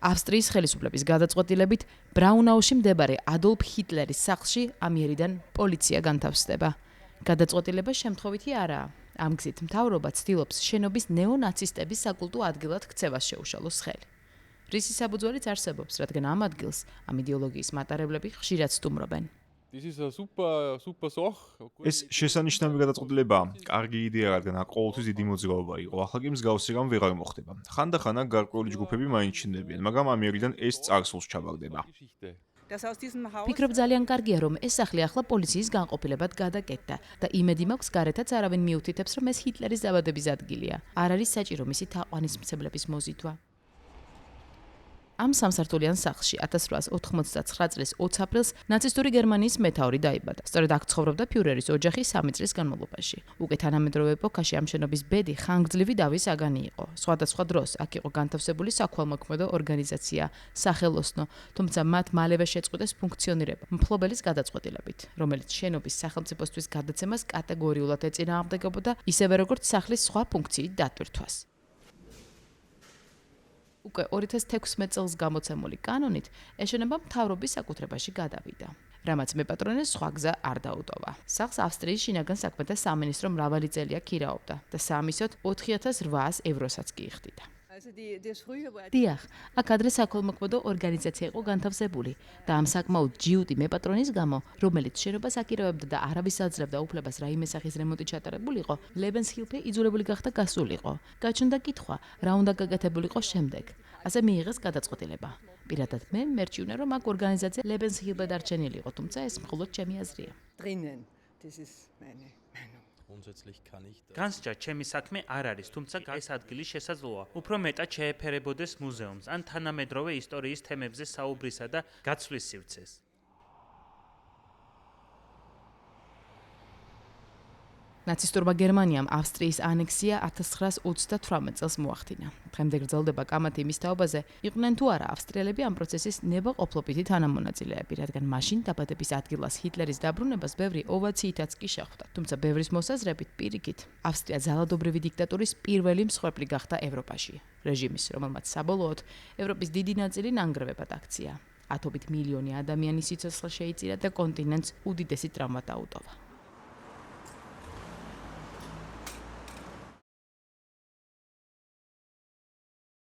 ავსტრიის ხელისუფლების გადაწყვეტილებით ბრაუნაუში მდებარე ადოლფ ჰიტლერის სახლში ამიერიდან პოლიცია განთავსდება. გადაწყვეტილება შემთხვევითი არაა. ამ გზით მთავრობა ცდილობს შენობის ნეონაცისტების საკულტო ადგილად ქცევას შეუშალოს ხელი. რისი საბუძველიც არსებობს, რადგან ამ ადგილს ამ იდეოლოგიის მატარებლები ხშირად სტუმრობენ. ეს შესანიშნავი გადაწყვეტილებაა. კარგი იდეა, რადგან აქ ყოველთვის დიდი მოძრაობა იყო. ახლა კი მსგავსი რამ ვეღარ მოხდება. ხანდახან აქ გარკვეული ჯგუფები მაინც ჩნდებიან, მაგრამ ამიერიდან ეს წარსულს ჩაბარდება. ფიქრობ ძალიან კარგია, რომ ეს სახლი ახლა პოლიციის განყოფილებად გადაკეთდა და იმედი მაქვს, გარეთაც არავინ მიუთითებს, რომ ეს ჰიტლერის დაბადების ადგილია. არ არის საჭირო მისი თაყვანისმცემლების მოზიდვა. ამ სამსართულიან სახლში 1899 წლის 20 აპრილს ნაცისტური გერმანიის მეთაური დაიბადა. სწორედ აქ ცხოვრობდა ფიურერის ოჯახი 3 წლის განმავლობაში. უკვე თანამედროვე ეპოქაში ამ შენობის ბედი ხანგრძლივი დავის საგანი იყო. სხვადასხვა დროს აქ იყო განთავსებული საქველმოქმედო ორგანიზაცია, სახელოსნო, თუმცა მათ მალევე შეწყვიტეს ფუნქციონირება მფლობელის გადაწყვეტილებით, რომელიც შენობის სახელმწიფოსთვის გადაცემას კატეგორიულად ეწინააღმდეგებოდა, ისევე როგორც სახლის სხვა ფუნქციით დატვირთვას. უკვე 2016 წელს გამოცემული კანონით ეს შენობა მთავრობის საკუთრებაში გადავიდა. რამაც მეპატრონეს სხვა გზა არ დაუტოვა. სახლს ავსტრიის შინაგან საქმეთა სამინისტრო მრავალი წელია ქირაობდა და სამისოთ 4800 ევროსაც კი იხდიდა. დიახ, აქ ადრე საქველმოქმედო ორგანიზაცია იყო განთავსებული და ამ საკმაოდ ჯიუტი მეპატრონის გამო, რომელიც შენობას აკირევებდა და არავის აძლევდა უფლებას რაიმე სახის რემონტი ჩატარებულიყო, ლებენსჰილფე იძულებული გახდა გასულიყო. გაჩნდა კითხვა, რა უნდა გაკეთებულიყო შემდეგ. ასე მიიღეს გადაწყვეტილება. პირადად მე მერჩივნე, რომ აქ ორგანიზაცია ლებენსჰილფე დარჩენილიყო, თუმცა ეს მხოლოდ ჩემი აზრია. განსჯა ჩემი საქმე არ არის, თუმცა ეს ადგილი შესაძლოა. უფრო მეტად შეეფერებოდეს მუზეუმს ან თანამედროვე ისტორიის თემებზე საუბრისა და გაცვლის სივრცეს. ნაცისტურმა გერმანიამ ავსტრიის ანექსია 1938 წელს მოახდინა. დღემდე გრძელდება კამათი იმის თაობაზე, იყვნენ თუ არა ავსტრიელები ამ პროცესის ნებაყოფლობითი თანამონაწილეები, რადგან მაშინ დაბადების ადგილას ჰიტლერის დაბრუნებას ბევრი ოვაციითაც კი შეხვდა. თუმცა ბევრის მოსაზრებით პირიქით, ავსტრია ძალადობრივი დიქტატურის პირველი მსხვერპლი გახდა ევროპაში. რეჟიმის, რომელმაც საბოლოოდ ევროპის დიდი ნაწილი ნანგრევებად აქცია. ათობით მილიონი ადამიანის სიცოცხლე შეიწირა და კონტინენტს უდიდესი ტრავმა დაუტოვა.